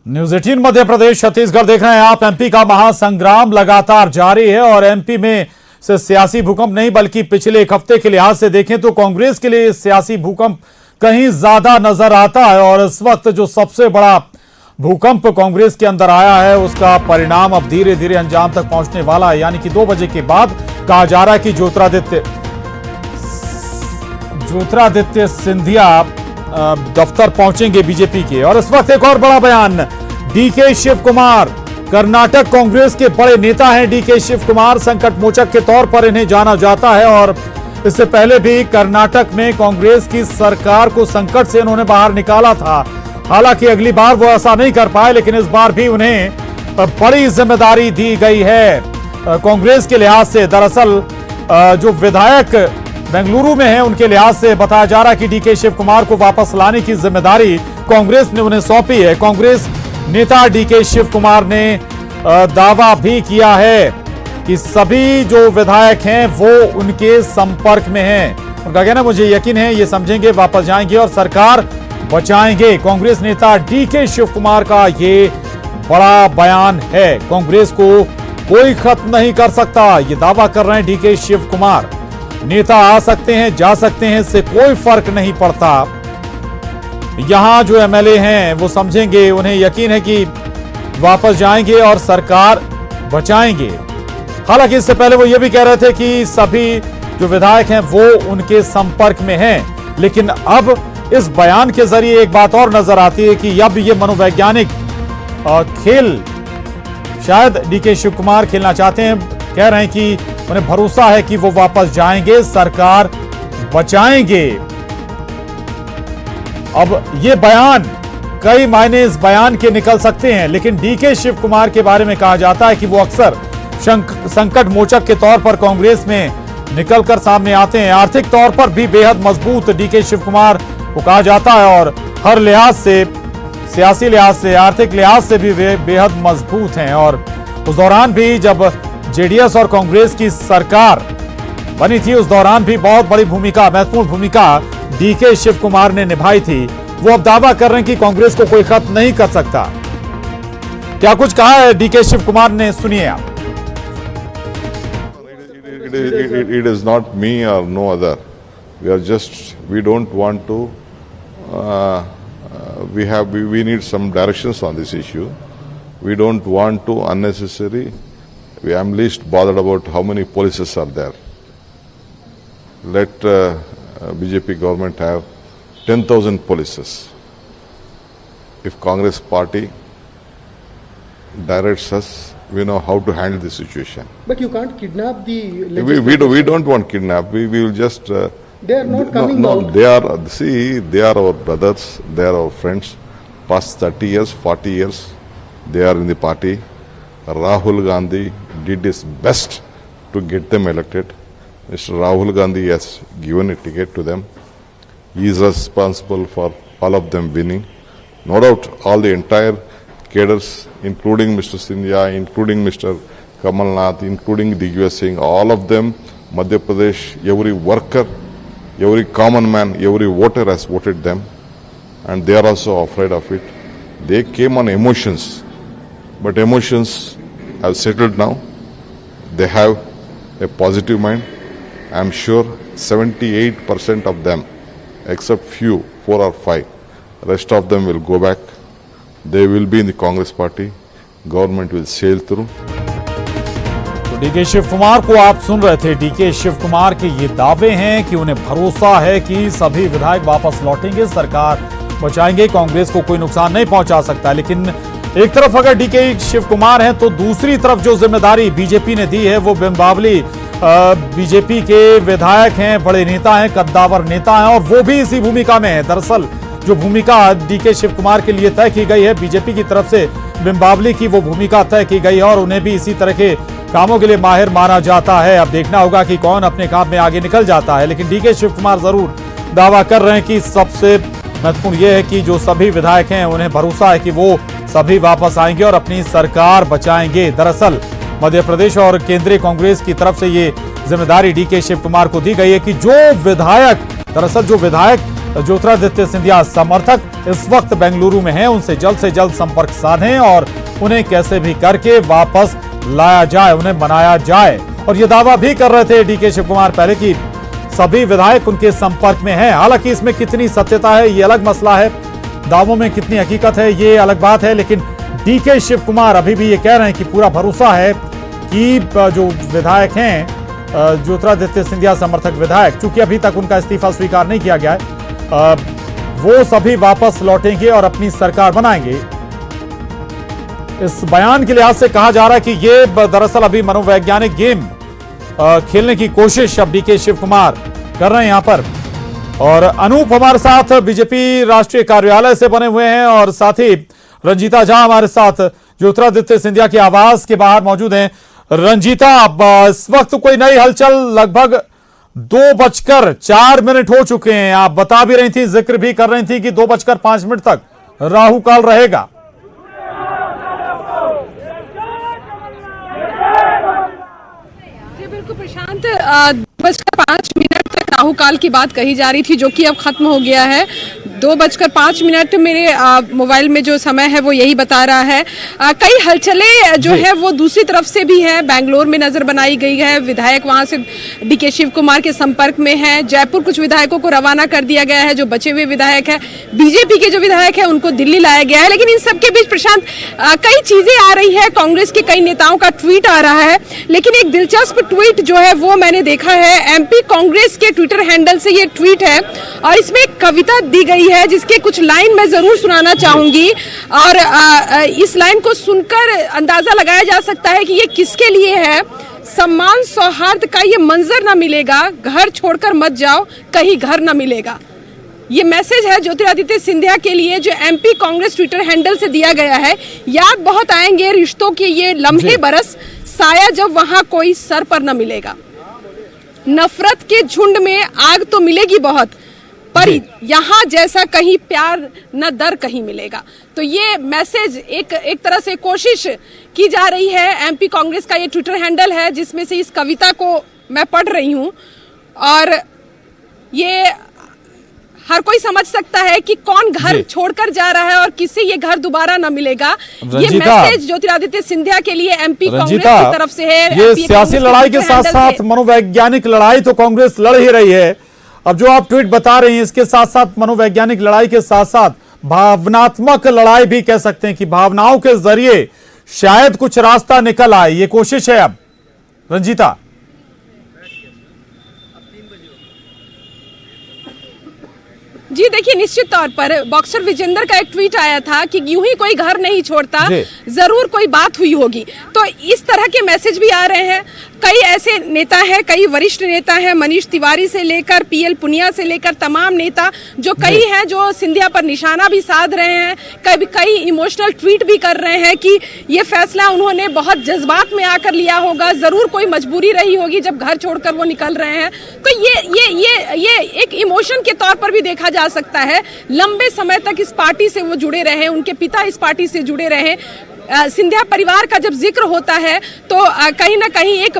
News 18 Madhya Pradesh Chhattisgarh देख रहे हैं आप। एमपी का महासंग्राम लगातार जारी है और एमपी में से सियासी भूकंप नहीं बल्कि पिछले एक हफ्ते के लिहाज से देखें तो कांग्रेस के लिए सियासी भूकंप कहीं ज्यादा नजर आता है। और इस वक्त जो सबसे बड़ा भूकंप कांग्रेस के अंदर आया है उसका परिणाम अब धीरे धीरे अंजाम तक पहुंचने वाला है। यानी कि 2 बजे के बाद कहा जा रहा है कि ज्योतिरादित्य सिंधिया दफ्तर पहुंचेंगे बीजेपी के। और इस वक्त एक और बड़ा बयान, डीके शिव कुमार कर्नाटक कांग्रेस के बड़े नेता हैं। डीके शिव कुमार संकट मोचक के तौर पर इन्हें जाना जाता है और इससे पहले भी कर्नाटक में कांग्रेस की सरकार को संकट से इन्होंने बाहर निकाला था। हालांकि अगली बार वो ऐसा नहीं कर पाए, लेकिन इस बार भी उन्हें बड़ी जिम्मेदारी दी गई है कांग्रेस के लिहाज से। दरअसल जो विधायक बेंगलुरु में है उनके लिहाज से बताया जा रहा है कि डीके शिव कुमार को वापस लाने की जिम्मेदारी कांग्रेस ने उन्हें सौंपी है। कांग्रेस नेता डीके शिव कुमार ने दावा भी किया है कि सभी जो विधायक हैं वो उनके संपर्क में हैं। उनका कहना मुझे यकीन है ये समझेंगे, वापस जाएंगे और सरकार बचाएंगे। कांग्रेस नेता डीके शिव कुमार का ये बड़ा बयान है। कांग्रेस को कोई खत्म नहीं कर सकता, ये दावा कर रहे हैं डीके शिव कुमार। नेता आ सकते हैं, जा सकते हैं, इससे कोई फर्क नहीं पड़ता। यहां जो एमएलए हैं वो समझेंगे, उन्हें यकीन है कि वापस जाएंगे और सरकार बचाएंगे। हालांकि इससे पहले वो ये भी कह रहे थे कि सभी जो विधायक हैं वो उनके संपर्क में हैं। लेकिन अब इस बयान के जरिए एक बात और नजर आती है कि अब ये मनोवैज्ञानिक खेल शायद डीके शिव कुमार खेलना चाहते हैं। कह रहे हैं कि उन्हें भरोसा है कि वो वापस जाएंगे, सरकार बचाएंगे। अब ये बयान, कई मायने इस बयान के निकल सकते हैं, लेकिन डीके शिव कुमार के बारे में कहा जाता है कि वो अक्सर संकट मोचक के तौर पर कांग्रेस में निकलकर सामने आते हैं। आर्थिक तौर पर भी बेहद मजबूत डीके शिव कुमार को कहा जाता है और हर लिहाज से, सियासी लिहाज से, आर्थिक लिहाज से भी वे बेहद मजबूत हैं। और उस दौरान भी जब जेडीएस और कांग्रेस की सरकार बनी थी उस दौरान भी बहुत बड़ी भूमिका, महत्वपूर्ण भूमिका डीके शिव कुमार ने निभाई थी। वो अब दावा कर रहे हैं कि कांग्रेस को कोई खत्म नहीं कर सकता। क्या कुछ कहा है डीके शिव कुमार ने, सुनिए आप। It is not me or no other. We don't want to. We need some directions on this issue. We don't want to unnecessary. I am least bothered about how many polices are there. Let BJP government have 10,000 polices. If Congress party directs us, we know how to handle the situation. But you can't kidnap the We don't want kidnap. We will just. They are not coming out. They are our brothers. They are our friends. Past 30 years, 40 years, they are in the party. Rahul Gandhi did his best to get them elected. Mr. Rahul Gandhi has given a ticket to them. He is responsible for all of them winning. No doubt, all the entire cadres, including Mr. Sindhya, including Mr. Kamal Nath, including Digvijay Singh, all of them, Madhya Pradesh, every worker, every common man, every voter has voted them, and they are also afraid of it. They came on emotions, but emotions have settled now. They have a positive mind. I am sure 78% of them, except few, 4 or 5, rest of them will go back. They will be in the Congress party. Government will sail through. तो DK Shiv Kumar को आप सुन रहे थे। DK Shiv Kumar के ये दावे हैं कि उन्हें भरोसा है कि सभी विधायक वापस लौटेंगे, सरकार बचाएंगे, कांग्रेस को कोई नुकसान नहीं पहुंचा सकता। लेकिन एक तरफ अगर डीके शिव कुमार हैं तो दूसरी तरफ जो जिम्मेदारी बीजेपी ने दी है वो बिंबावली बीजेपी के विधायक हैं, बड़े नेता हैं, कद्दावर नेता हैं और वो भी इसी भूमिका में है। दरअसल जो भूमिका डीके शिव कुमार के लिए तय की गई है बीजेपी की तरफ से, बिंबावली की वो भूमिका तय की गई है और उन्हें भी इसी तरह के कामों के लिए माहिर माना जाता है। अब देखना होगा कि कौन अपने काम में आगे निकल जाता है। लेकिन डीके शिव कुमार जरूर दावा कर रहे हैं कि सबसे महत्वपूर्ण यह है कि जो सभी विधायक हैं उन्हें भरोसा है कि वो सभी वापस आएंगे और अपनी सरकार बचाएंगे। दरअसल मध्य प्रदेश और केंद्रीय कांग्रेस की तरफ से ये जिम्मेदारी डीके शिव कुमार को दी गई है कि जो विधायक ज्योतिरादित्य सिंधिया समर्थक इस वक्त बेंगलुरु में हैं, उनसे जल्द संपर्क साधें और उन्हें कैसे भी करके वापस लाया जाए, उन्हें मनाया जाए। और ये दावा भी कर रहे थे डीके शिव कुमार पहले कि सभी विधायक उनके संपर्क में हैं। हालांकि इसमें कितनी सत्यता है ये अलग मसला है, दावों में कितनी हकीकत है ये अलग बात है, लेकिन डीके शिव कुमार अभी भी ये कह रहे हैं कि पूरा भरोसा है कि जो विधायक हैं ज्योतिरादित्य सिंधिया समर्थक विधायक, चूंकि अभी तक उनका इस्तीफा स्वीकार नहीं किया गया है, वो सभी वापस लौटेंगे और अपनी सरकार बनाएंगे। इस बयान के लिहाज से कहा जा रहा है कि ये दरअसल अभी मनोवैज्ञानिक गेम खेलने की कोशिश अब डीके शिव कुमार कर रहे हैं यहां पर। और अनूप हमारे साथ बीजेपी राष्ट्रीय कार्यालय से बने हुए हैं और साथ ही रंजीता झा हमारे साथ ज्योतिरादित्य सिंधिया के आवास के बाहर मौजूद हैं। रंजीता, इस वक्त कोई नई हलचल, लगभग 2:04 हो चुके हैं, आप बता भी रही थी, जिक्र भी कर रही थी कि 2:05 तक राहु काल रहेगा। जी बिल्कुल प्रशांत, 2:05 तक राहु काल की बात कही जा रही थी जो कि अब खत्म हो गया है। 2:05 मेरे मोबाइल में जो समय है वो यही बता रहा है। कई हलचलें जो है वो दूसरी तरफ से भी है, बेंगलोर में नजर बनाई गई है, विधायक वहां से डीके शिव कुमार के संपर्क में है। जयपुर कुछ विधायकों को रवाना कर दिया गया है, जो बचे हुए विधायक है, बीजेपी के जो विधायक है उनको दिल्ली लाया गया है। लेकिन इन सबके बीच प्रशांत कई चीजें आ रही है, कांग्रेस के कई नेताओं का ट्वीट आ रहा है, लेकिन एक दिलचस्प ट्वीट जो है वो मैंने देखा है, एमपी कांग्रेस के ट्विटर हैंडल से ये ट्वीट है और इसमें एक कविता दी गई है जिसके कुछ लाइन मैं जरूर सुनाना चाहूंगी। और इस लाइन को सुनकर अंदाजा लगाया जा सकता है कि ये किसके लिए है। सम्मान सौहार्द का ये मंजर ना मिलेगा, घर छोड़कर मत जाओ, कहीं घर ना मिलेगा। ये मैसेज है ज्योतिरादित्य सिंधिया के लिए जो एमपी कांग्रेस ट्विटर हैंडल से दिया गया है। याद बहुत आएंगे रिश्तों के ये लम्हे बरस, साया जब वहां कोई सर पर न मिलेगा। नफरत के झुंड में आग तो मिलेगी बहुत, पर यहाँ जैसा कहीं प्यार न दर कहीं मिलेगा। तो ये मैसेज एक तरह से कोशिश की जा रही है। एमपी कांग्रेस का ये ट्विटर हैंडल है जिसमें से इस कविता को मैं पढ़ रही हूँ और ये हर कोई समझ सकता है कि कौन घर छोड़कर जा रहा है और किसे ये घर दोबारा न मिलेगा। ये मैसेज ज्योतिरादित्य सिंधिया के लिए एमपी कांग्रेस की तरफ से है। ये सियासी लड़ाई के साथ साथ मनोवैज्ञानिक लड़ाई तो कांग्रेस लड़ ही रही है। अब जो आप ट्वीट बता रहे हैं इसके साथ साथ मनोवैज्ञानिक लड़ाई के साथ साथ भावनात्मक लड़ाई भी कह सकते हैं कि भावनाओं के जरिए शायद कुछ रास्ता निकल आए, ये कोशिश है अब। रंजीता, जी देखिए, निश्चित तौर पर बॉक्सर विजेंद्र का एक ट्वीट आया था कि यूं ही कोई घर नहीं छोड़ता, जरूर कोई बात हुई होगी। तो इस तरह के मैसेज भी आ रहे हैं। कई ऐसे नेता हैं, कई वरिष्ठ नेता हैं, मनीष तिवारी से लेकर पीएल पुनिया से लेकर तमाम नेता जो कई हैं जो सिंधिया पर निशाना भी साध रहे हैं, कई इमोशनल ट्वीट भी कर रहे हैं कि ये फैसला उन्होंने बहुत जज्बात में आकर लिया होगा, जरूर कोई मजबूरी रही होगी जब घर छोड़कर वो निकल रहे हैं। तो ये एक इमोशन के तौर पर भी देखा जा सकता है। लंबे समय तक इस पार्टी से वो जुड़े रहे, उनके पिता इस पार्टी से जुड़े रहे। सिंधिया परिवार का जब जिक्र होता है तो कहीं ना कहीं एक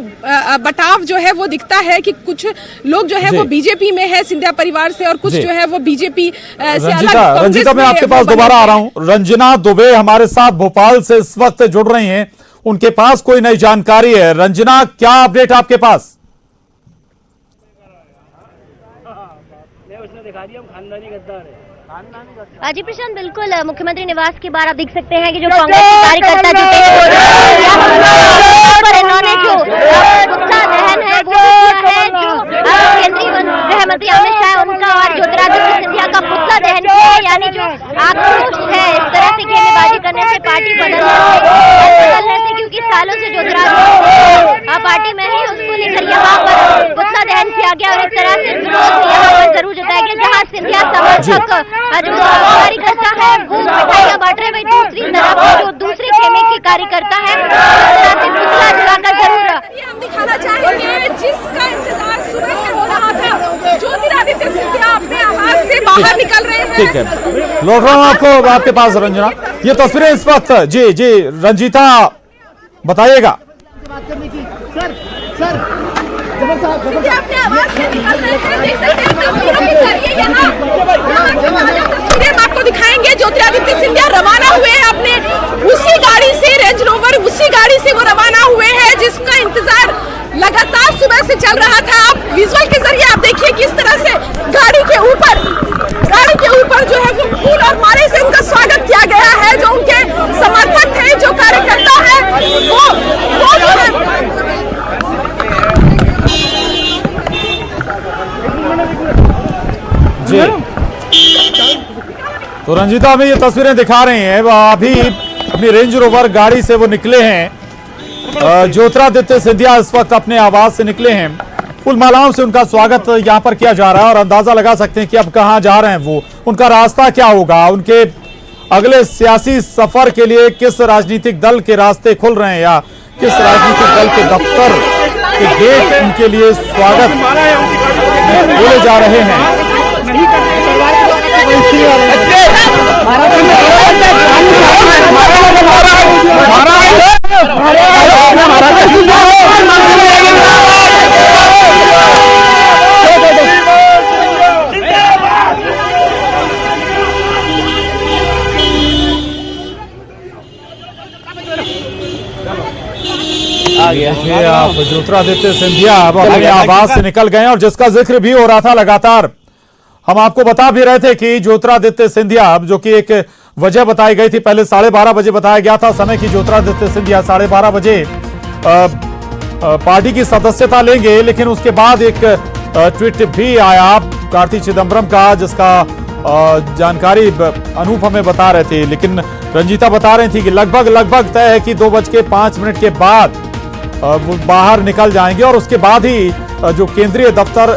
बटाव जो है वो दिखता है कि कुछ लोग जो है वो बीजेपी में है सिंधिया परिवार से और कुछ जो है वो बीजेपी से अलग। रंजीता, मैं आपके पास दोबारा आ रहा हूं। रंजना दुबे हमारे साथ भोपाल से इस वक्त जुड़ रही हैं, उनके पास कोई नई जानकारी है। रंजना, क्या अपडेट आपके पास? जी प्रशांत, बिल्कुल मुख्यमंत्री निवास के बाहर आप देख सकते हैं कि जो कांग्रेस के कार्यकर्ता जुटे पर इन्होंने जो पुतला दहन है वो किया है, जो केंद्रीय गृह मंत्री अमित शाह उनका और ज्योतिरादित्य सिंधिया का पुतला दहन किया है। यानी जो आक्रोश है इस तरह से गेंदबाजी करने से, पार्टी बदलने से, क्योंकि सालों से ज्योतिरादित्य पार्टी में है, उसको लेकर यहाँ पर पुतला दहन किया गया और एक तरह से विरोध यहाँ पर जरूर जताया गया। जहाँ सिंधिया समर्थक जो कार्यकर्ता है वो मिठाइयां बांट रहे, वही दूसरी तरफ जो दूसरे खेमे के कार्यकर्ता है पुतला जलाकर जरूर हम दिखाना चाहेंगे जिसका इंतजार सुबह से हो रहा था। ज्योतिरादित्य सिंधिया अपने आवास से बाहर निकल रहे हैं। ठीक है, लौट रहा हूं आपके पास रंजना। ये तस्वीरें इस वक्त जी रंजीता बताइएगा। सर अपने आवाज से निकल रहे हैं, देख सकते हैं तस्वीरों के जरिए यहाँ तस्वीरें हम आपको दिखाएंगे। ज्योतिरादित्य सिंधिया रवाना हुए हैं अपने उसी गाड़ी से, रेंज रोवर उसी गाड़ी से वो रवाना हुए हैं जिसका इंतजार लगातार सुबह से चल रहा था। आप विजुअल के जरिए आप देखिए किस तरह से गाड़ी के ऊपर जो है वो फूल और माले से उनका स्वागत किया गया है। जो उनके समर्थक थे, जो कार्यकर्ता है, वो जो है जी। तो रंजीता हमें ये तस्वीरें दिखा रहे हैं, अभी अपनी रेंज रोवर गाड़ी से वो निकले हैं। ज्योतिरादित्य सिंधिया इस वक्त अपने आवास से निकले हैं, फूल मालाओं से उनका स्वागत यहां पर किया जा रहा है और अंदाजा लगा सकते हैं कि अब कहां जा रहे हैं वो, उनका रास्ता क्या होगा, उनके अगले सियासी सफर के लिए किस राजनीतिक दल के रास्ते खुल रहे हैं या किस राजनीतिक दल के दफ्तर के गेट उनके लिए स्वागत खोले जा रहे हैं। देखिए आप ज्योतिरादित्य सिंधिया अब अपने आवास से निकल गए और जिसका जिक्र भी हो रहा था लगातार, हम आपको बता भी रहे थे कि ज्योतिरादित्य सिंधिया जो कि एक वजह बताई गई थी, पहले 12:30 बजे बताया गया था समय कि ज्योतिरादित्य सिंधिया 12:30 बजे पार्टी की सदस्यता लेंगे, लेकिन उसके बाद एक ट्वीट भी आया कार्ति चिदम्बरम का जिसका जानकारी अनूप हमें बता रहे थे, लेकिन रंजीता बता रही थी कि लगभग तय है कि 2:05 के बाद वो बाहर निकल जाएंगे और उसके बाद ही जो केंद्रीय दफ्तर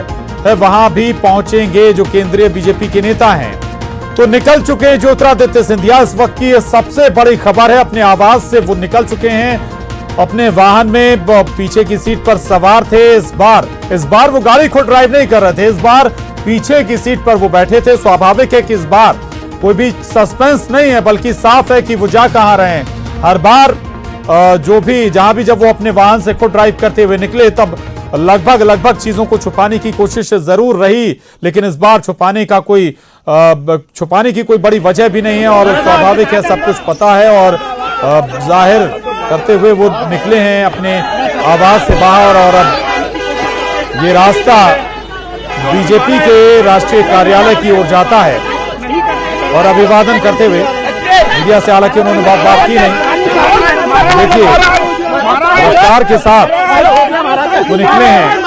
है वहां भी पहुंचेंगे जो केंद्रीय बीजेपी के नेता हैं। तो निकल चुके हैं ज्योतिरादित्य सिंधिया, इस वक्त की सबसे बड़ी खबर है, अपने आवास से वो निकल चुके हैं, अपने वाहन में पीछे की सीट पर सवार थे। इस बार वो गाड़ी खुद ड्राइव नहीं कर रहे थे, इस बार पीछे की सीट पर वो बैठे थे। स्वाभाविक है कि इस बार कोई भी सस्पेंस नहीं है, बल्कि साफ है कि वो जा कहां रहे हैं। हर बार जहां भी जब वो अपने वाहन से खुद ड्राइव करते हुए निकले तब लगभग चीजों को छुपाने की कोशिश जरूर रही, लेकिन इस बार छुपाने की कोई बड़ी वजह भी नहीं है और स्वाभाविक है, सब कुछ पता है और जाहिर करते हुए वो निकले हैं अपने आवास से बाहर और अब ये रास्ता बीजेपी के राष्ट्रीय कार्यालय की ओर जाता है और अभिवादन करते हुए मीडिया से, हालांकि उन्होंने बात की नहीं, देखिए रफ्तार के साथ वो निकले हैं।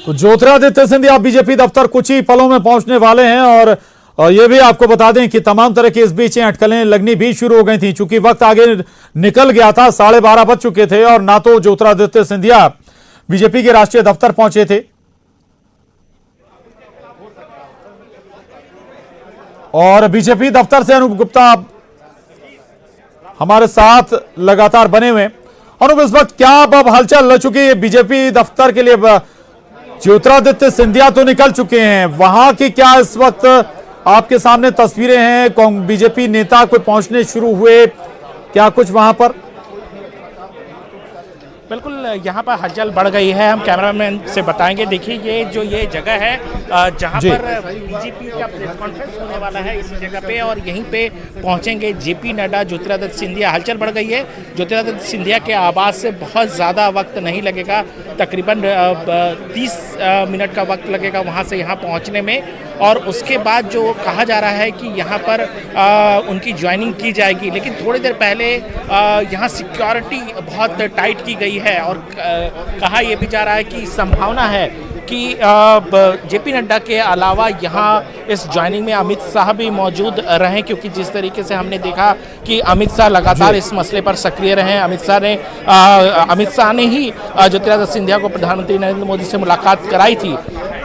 तो ज्योतिरादित्य सिंधिया बीजेपी दफ्तर कुछ ही पलों में पहुंचने वाले हैं और ये भी आपको बता दें कि तमाम तरह की इस बीच अटकलें लगनी भी शुरू हो गई थी, चूंकि वक्त आगे निकल गया था, 12:30 बज चुके थे और ना तो ज्योतिरादित्य सिंधिया बीजेपी के राष्ट्रीय दफ्तर पहुंचे थे और बीजेपी दफ्तर से अनूप गुप्ता हमारे साथ लगातार बने हुए। अनूप, इस वक्त क्या अब हलचल रह चुकी है बीजेपी दफ्तर के लिए? ज्योतिरादित्य सिंधिया तो निकल चुके हैं, वहां की क्या इस वक्त आपके सामने तस्वीरें हैं? बीजेपी नेता कोई पहुंचने शुरू हुए क्या कुछ वहां पर? बिल्कुल, यहाँ पर हलचल बढ़ गई है, हम कैमरामैन से बताएंगे। देखिए ये जगह है जहाँ पर बीजेपी का प्रेस कॉन्फ्रेंस होने वाला है, इसी जगह पे, और यहीं पे पहुँचेंगे जेपी नड्डा, ज्योतिरादित्य सिंधिया। हलचल बढ़ गई है, ज्योतिरादित्य सिंधिया के आवास से बहुत ज़्यादा वक्त नहीं लगेगा, तकरीबन 30 मिनट का वक्त लगेगा वहाँ से यहाँ पहुँचने में, और उसके बाद जो कहा जा रहा है कि यहाँ पर उनकी ज्वाइनिंग की जाएगी। लेकिन थोड़ी देर पहले यहाँ सिक्योरिटी बहुत टाइट की गई है और कहा यह भी जा रहा है कि संभावना है कि जेपी नड्डा के अलावा यहाँ इस ज्वाइनिंग में अमित शाह भी मौजूद रहें, क्योंकि जिस तरीके से हमने देखा कि अमित शाह लगातार इस मसले पर सक्रिय रहे। अमित शाह ने ही ज्योतिरादित्य सिंधिया को प्रधानमंत्री नरेंद्र मोदी से मुलाकात कराई थी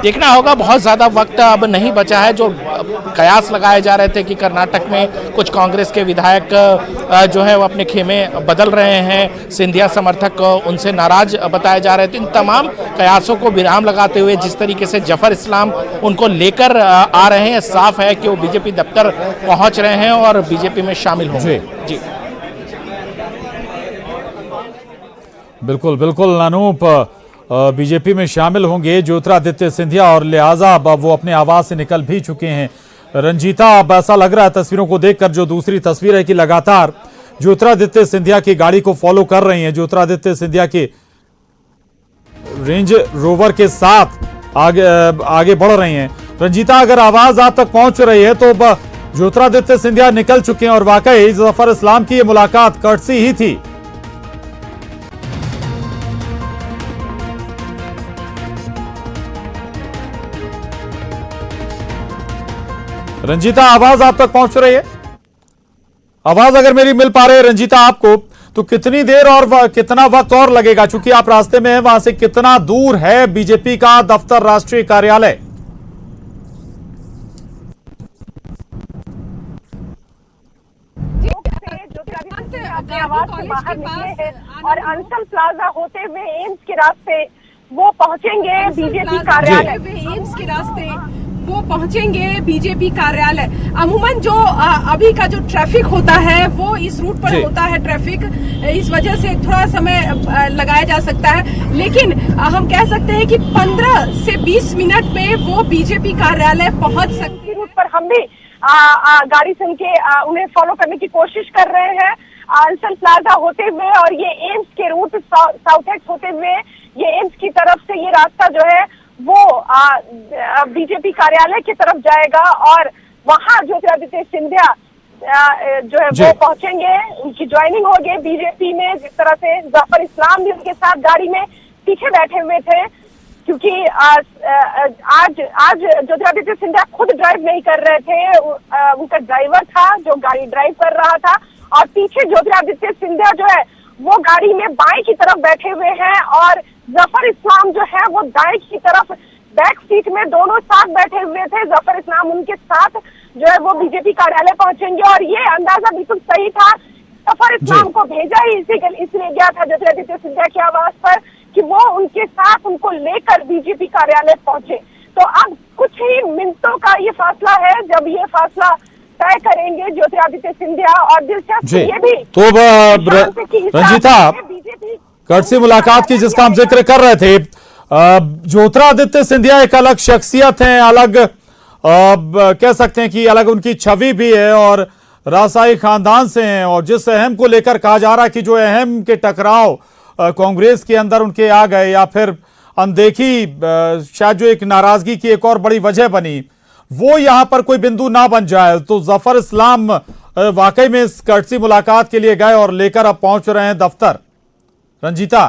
देखना होगा, बहुत ज़्यादा वक्त अब नहीं बचा है। जो कयास लगाए जा रहे थे कि कर्नाटक में कुछ कांग्रेस के विधायक जो है वो अपने खेमे बदल रहे हैं, सिंधिया समर्थक उनसे नाराज बताए जा रहे थे, इन तमाम कयासों को विराम लगाते हुए जिस तरीके से जफर इस्लाम उनको लेकर आ रहे हैं, साफ है कि वो बीजेपी दफ्तर पहुंच रहे हैं और बीजेपी में शामिल होंगे। जी बिल्कुल बिल्कुल अनूप, बीजेपी में शामिल होंगे ज्योतिरादित्य सिंधिया और लिहाजा अब वो अपने आवास से निकल भी चुके हैं। रंजीता, अब ऐसा लग रहा है तस्वीरों को देखकर, जो दूसरी तस्वीर है कि लगातार ज्योतिरादित्य सिंधिया की गाड़ी को फॉलो कर रही हैं, ज्योतिरादित्य सिंधिया की रेंज रोवर के साथ आगे बढ़ रही हैं। रंजीता, अगर आवाज आप तक पहुंच रही है तो ज्योतिरादित्य सिंधिया निकल चुके हैं और वाकई जफर इस्लाम की ये मुलाकात कर्टसी ही थी। रंजीता, आवाज आप तक पहुंच रही है? आवाज अगर मेरी मिल पा रही है रंजीता आपको, तो कितनी देर और कितना वक्त और लगेगा, चूंकि आप रास्ते में हैं, वहां से कितना दूर है बीजेपी का दफ्तर, राष्ट्रीय कार्यालय? अपने आवास से बाहर निकले हैं और अंसल प्लाजा होते हुए एम्स के रास्ते वो पहुंचेंगे बीजेपी कार्यालय। एम्स के रास्ते वो पहुंचेंगे बीजेपी कार्यालय। अमूमन जो अभी का जो ट्रैफिक होता है वो इस रूट पर होता है ट्रैफिक, इस वजह से थोड़ा समय लगाया जा सकता है, लेकिन हम कह सकते हैं कि 15 से 20 मिनट में वो बीजेपी कार्यालय पहुंच सकते। रूट पर हम भी गाड़ी सुन के उन्हें फॉलो करने की कोशिश कर रहे हैं, अंसल प्लाजा होते हुए, और ये एम्स के रूट साउथ एक्स होते हुए ये एम्स की तरफ से ये रास्ता जो है वो बीजेपी कार्यालय की तरफ जाएगा और वहां ज्योतिरादित्य सिंधिया जो है वो पहुंचेंगे, उनकी ज्वाइनिंग होगी बीजेपी में। जिस तरह से जफर इस्लाम भी उनके साथ गाड़ी में पीछे बैठे हुए थे, क्योंकि आज ज्योतिरादित्य सिंधिया खुद ड्राइव नहीं कर रहे थे, उनका ड्राइवर था जो गाड़ी ड्राइव कर रहा था, और पीछे ज्योतिरादित्य सिंधिया जो है वो गाड़ी में बाएं की तरफ बैठे हुए हैं और जफर इस्लाम जो है वो दाएं की तरफ बैक सीट में दोनों साथ बैठे हुए थे। जफर इस्लाम उनके साथ जो है वो बीजेपी कार्यालय पहुंचेंगे और ये अंदाजा बिल्कुल सही था। जफर इस्लाम को भेजा ही इसलिए गया था ज्योतिरादित्य सिंधिया के आवास पर कि वो उनके साथ उनको लेकर बीजेपी कार्यालय पहुंचे। तो अब कुछ ही मिनटों का ये फासला है जब ये फासला तय करेंगे ज्योतिरादित्य सिंधिया। और दिलचस्प ये भी तो रंजीता, कर्टसी मुलाकात की जिसका हम जिक्र कर रहे थे, ज्योतिरादित्य सिंधिया एक अलग शख्सियत है, अलग कह सकते हैं कि अलग उनकी छवि भी है और राजशाही खानदान से हैं, और जिस अहम को लेकर कहा जा रहा है कि जो अहम के टकराव कांग्रेस के अंदर उनके आ गए या फिर अनदेखी शायद जो एक नाराजगी की एक और बड़ी वजह बनी, वो यहां पर कोई बिंदु ना बन जाए, तो जफर इस्लाम वाकई में इस कर्टसी मुलाकात के लिए गए और लेकर अब पहुंच रहे हैं दफ्तर। रंजीता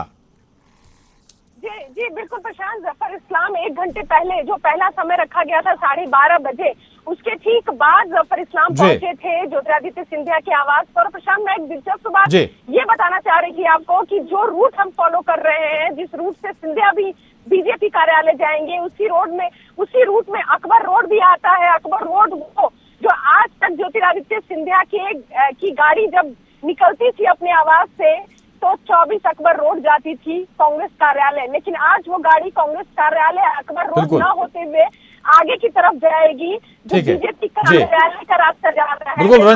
जी बिल्कुल प्रशांत, जफर इस्लाम 1 घंटे पहले जो पहला समय रखा गया था 12:30 बजे, उसके ठीक बाद जफर इस्लाम पहुंचे थे ज्योतिरादित्य सिंधिया के आवास पर। प्रशांत, मैं एक दिलचस्प बात ये बताना चाह रही थी आपको कि जो रूट हम फॉलो कर रहे हैं, जिस रूट से सिंधिया भी बीजेपी कार्यालय जाएंगे, उसी रूट में अकबर रोड भी आता है। अकबर रोड वो जो आज तक ज्योतिरादित्य सिंधिया की गाड़ी जब निकलती थी अपने आवास से तो 24 अकबर रोड जाती थी कांग्रेस कार्यालय, लेकिन आज वो गाड़ी कांग्रेस कार्यालय अकबर रोड न होते हुए आगे की तरफ जाएगी, जो बीजेपी कार्यालय का रास्ता जा रहा है। बिल्कुल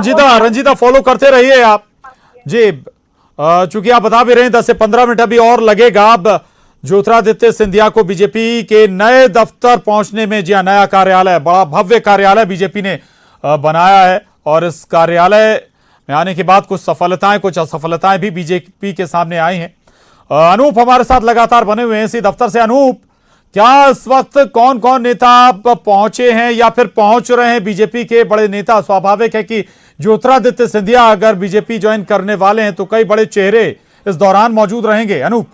रंजीता फॉलो करते रहिए आप जी, चूंकि आप बता भी रहे हैं 10 से 15 मिनट अभी और लगेगा अब ज्योतिरादित्य सिंधिया को बीजेपी के नए दफ्तर पहुंचने में। जी हाँ, नया कार्यालय, बड़ा भव्य कार्यालय बीजेपी ने बनाया है और इस कार्यालय में आने के बाद कुछ सफलताएं कुछ असफलताएं भी बीजेपी के सामने आई हैं। अनूप हमारे साथ लगातार बने हुए हैं इसी दफ्तर से। अनूप, क्या इस वक्त कौन कौन नेता पहुंचे हैं या फिर पहुंच रहे हैं बीजेपी के बड़े नेता? स्वाभाविक है कि ज्योतिरादित्य सिंधिया अगर बीजेपी ज्वाइन करने वाले हैं तो कई बड़े चेहरे इस दौरान मौजूद रहेंगे। अनूप,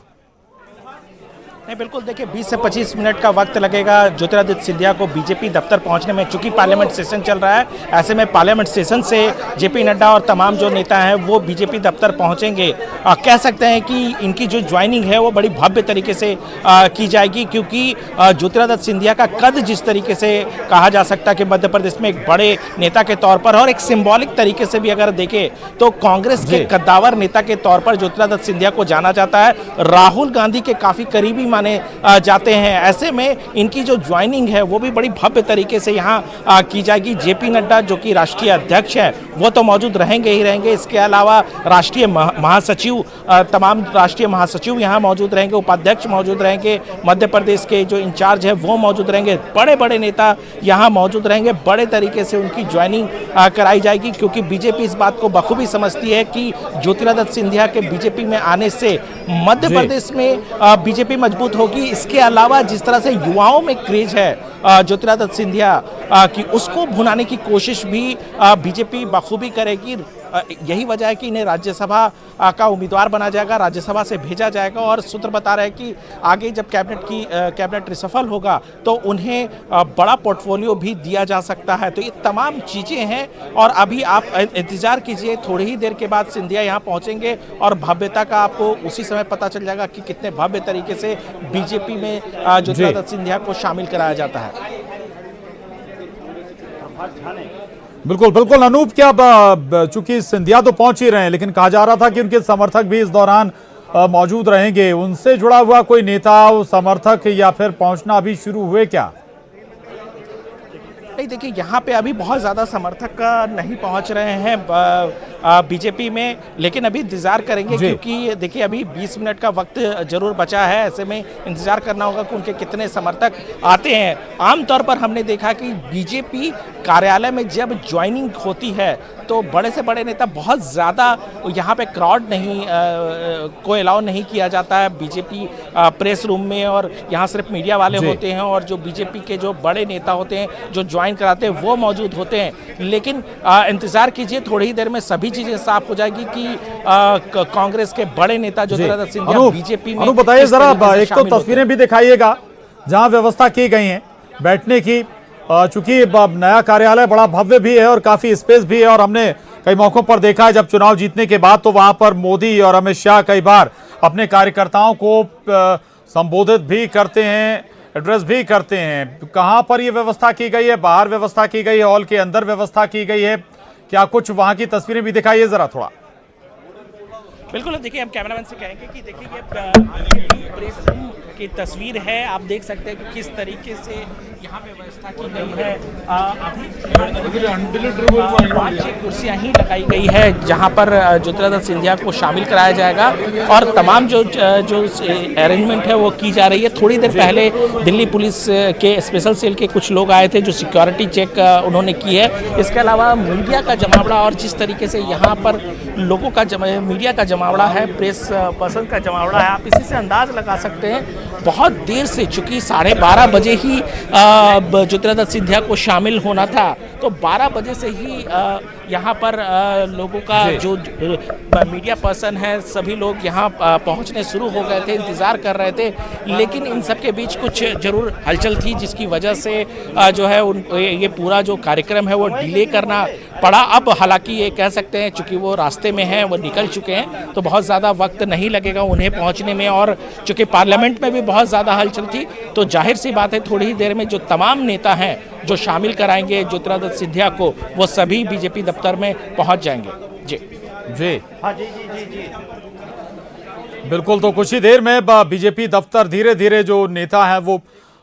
नहीं, बिल्कुल देखिए 20 से 25 मिनट का वक्त लगेगा ज्योतिरादित्य सिंधिया को बीजेपी दफ्तर पहुंचने में। चूंकि पार्लियामेंट सेशन चल रहा है, ऐसे में पार्लियामेंट सेशन से जेपी नड्डा और तमाम जो नेता हैं वो बीजेपी दफ्तर पहुंचेंगे। कह सकते हैं कि इनकी जो ज्वाइनिंग है वो बड़ी भव्य तरीके से की जाएगी, क्योंकि ज्योतिरादित्य सिंधिया का कद जिस तरीके से कहा जा सकता है कि मध्य प्रदेश में एक बड़े नेता के तौर पर और एक सिंबॉलिक तरीके से भी अगर देखें तो कांग्रेस के कद्दावर नेता के तौर पर ज्योतिरादित्य सिंधिया को जाना जाता है। राहुल गांधी के काफी करीबी माने जाते हैं। ऐसे में इनकी जो ज्वाइनिंग है वो भी बड़ी भव्य तरीके से यहाँ की जाएगी। जेपी नड्डा जो कि राष्ट्रीय अध्यक्ष है वो तो मौजूद रहेंगे ही रहेंगे, इसके अलावा राष्ट्रीय महासचिव, तमाम राष्ट्रीय महासचिव यहाँ मौजूद रहेंगे, उपाध्यक्ष मौजूद रहेंगे, मध्य प्रदेश के जो इंचार्ज है वो मौजूद रहेंगे, बड़े बड़े नेता यहाँ मौजूद रहेंगे। बड़े तरीके से उनकी ज्वाइनिंग कराई जाएगी, क्योंकि बीजेपी इस बात को बखूबी समझती है कि ज्योतिरादित्य सिंधिया के बीजेपी में आने से मध्य प्रदेश में बीजेपी मजबूत होगी। इसके अलावा जिस तरह से युवाओं में क्रेज है ज्योतिरादित्य सिंधिया की, उसको भुनाने की कोशिश भी बीजेपी बखूबी करेगी। यही वजह है कि इन्हें राज्यसभा का उम्मीदवार बना जाएगा, राज्यसभा से भेजा जाएगा। और सूत्र बता रहे हैं कि आगे जब कैबिनेट रिसफल होगा तो उन्हें बड़ा पोर्टफोलियो भी दिया जा सकता है। तो ये तमाम चीज़ें हैं और अभी आप इंतजार कीजिए, थोड़ी ही देर के बाद सिंधिया यहाँ पहुँचेंगे और भव्यता का आपको उसी समय पता चल जाएगा कि कितने भव्य तरीके से बीजेपी में ज्योतिरादित्य सिंधिया को शामिल कराया जाता है। बिल्कुल बिल्कुल अनूप, क्या चूंकि सिंधिया तो पहुंच ही रहे हैं, लेकिन कहा जा रहा था कि उनके समर्थक भी इस दौरान मौजूद रहेंगे। उनसे जुड़ा हुआ कोई नेता, समर्थक या फिर पहुंचना अभी शुरू हुए क्या? नहीं, देखिए यहाँ पे अभी बहुत ज़्यादा समर्थक नहीं पहुँच रहे हैं बीजेपी में, लेकिन अभी इंतज़ार करेंगे, क्योंकि देखिए अभी 20 मिनट का वक्त जरूर बचा है। ऐसे में इंतज़ार करना होगा कि उनके कितने समर्थक आते हैं। आमतौर पर हमने देखा कि बीजेपी कार्यालय में जब ज्वाइनिंग होती है तो बड़े से बड़े नेता बहुत ज़्यादा यहाँ पे क्राउड नहीं को अलाउ नहीं किया जाता है बीजेपी प्रेस रूम में, और यहाँ सिर्फ मीडिया वाले होते हैं और जो बीजेपी के जो बड़े नेता होते हैं जो ज्वाइन कराते हैं वो मौजूद होते हैं। लेकिन इंतज़ार कीजिए, थोड़ी ही देर में सभी चीज़ें साफ हो जाएगी कि कांग्रेस के बड़े नेता ज्योतिरादित्य सिंधिया बीजेपी में। बताइए जरा, एक तो तस्वीरें भी दिखाइएगा जहाँ व्यवस्था की गई है बैठने की, चूंकि नया कार्यालय बड़ा भव्य भी है और काफी स्पेस भी है, और हमने कई मौकों पर देखा है जब चुनाव जीतने के बाद तो वहां पर मोदी और अमित शाह कई बार अपने कार्यकर्ताओं को संबोधित भी करते हैं, एड्रेस भी करते हैं। कहां पर ये व्यवस्था की गई है? बाहर व्यवस्था की गई है, हॉल के अंदर व्यवस्था की गई है क्या? कुछ वहां की तस्वीरें भी दिखाइए जरा थोड़ा। बिल्कुल, देखिए हम कैमरामैन से कहेंगे कि देखिए ये प्रेस रूम की तस्वीर है। आप देख सकते हैं कि किस तरीके से यहाँ पे व्यवस्था की गई है। अभी 5-6 कुर्सियाँ ही लगाई गई है जहाँ पर ज्योतिरादित्य सिंधिया को शामिल कराया जाएगा, और तमाम जो अरेंजमेंट है वो की जा रही है। थोड़ी देर पहले दिल्ली पुलिस के स्पेशल सेल के कुछ लोग आए थे जो सिक्योरिटी चेक उन्होंने की है। इसके अलावा मीडिया का जमावड़ा, और जिस तरीके से यहाँ पर लोगों का मीडिया का जमावड़ा है, प्रेस पर्सन का जमावड़ा है, आप इसी से अंदाज लगा सकते हैं। बहुत देर से, चूंकि 12:30 बजे ही ज्योतिरादित्य सिंधिया को शामिल होना था, तो 12 बजे से ही यहाँ पर लोगों का जो मीडिया पर्सन है सभी लोग यहाँ पहुँचने शुरू हो गए थे, इंतज़ार कर रहे थे। लेकिन इन सब के बीच कुछ जरूर हलचल थी जिसकी वजह से जो है ये पूरा जो कार्यक्रम है वो डिले करना पड़ा। अब हालांकि ये कह सकते हैं चूँकि वो रास्ते में हैं, वो निकल चुके हैं, तो बहुत ज़्यादा वक्त नहीं लगेगा उन्हें पहुँचने में। और चूँकि पार्लियामेंट में भी बहुत ज़्यादा हलचल थी, तो जाहिर सी बात है थोड़ी ही देर में जो तमाम नेता हैं जो शामिल कराएंगे ज्योतिरादित्य सिंधिया को, वो सभी बीजेपी दफ्तर में पहुंच जाएंगे। जी जी हाँ जी जी जी जी बिल्कुल। तो कुछ ही देर में बीजेपी दफ्तर धीरे धीरे जो नेता हैं वो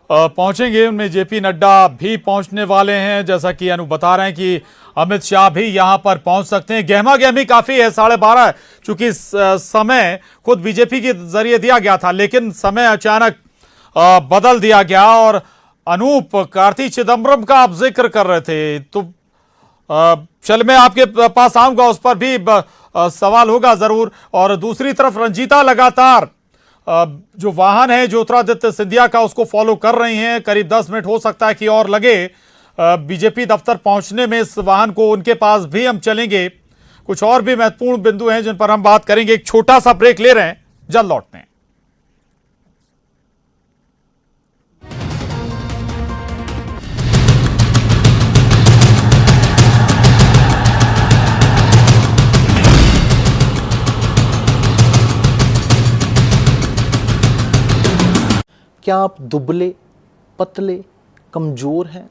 पहुंचेंगे। उनमें जेपी नड्डा भी पहुंचने वाले हैं, जैसा कि अनु बता रहे हैं कि अमित शाह भी यहां पर पहुंच सकते हैं। गहमा गहमी काफी है, 12:30, चूंकि समय खुद बीजेपी के जरिए दिया गया था, लेकिन समय अचानक बदल दिया गया। और अनूप, कार्ति चिदम्बरम का आप जिक्र कर रहे थे, तो चल मैं आपके पास आऊंगा, उस पर भी सवाल होगा जरूर। और दूसरी तरफ रंजीता लगातार जो वाहन है ज्योतिरादित्य सिंधिया का उसको फॉलो कर रही हैं। करीब 10 मिनट हो सकता है कि और लगे बीजेपी दफ्तर पहुंचने में इस वाहन को। उनके पास भी हम चलेंगे, कुछ और भी महत्वपूर्ण बिंदु हैं जिन पर हम बात करेंगे। एक छोटा सा ब्रेक ले रहे हैं, जल्द लौटते हैं। क्या आप दुबले, पतले, कमज़ोर हैं?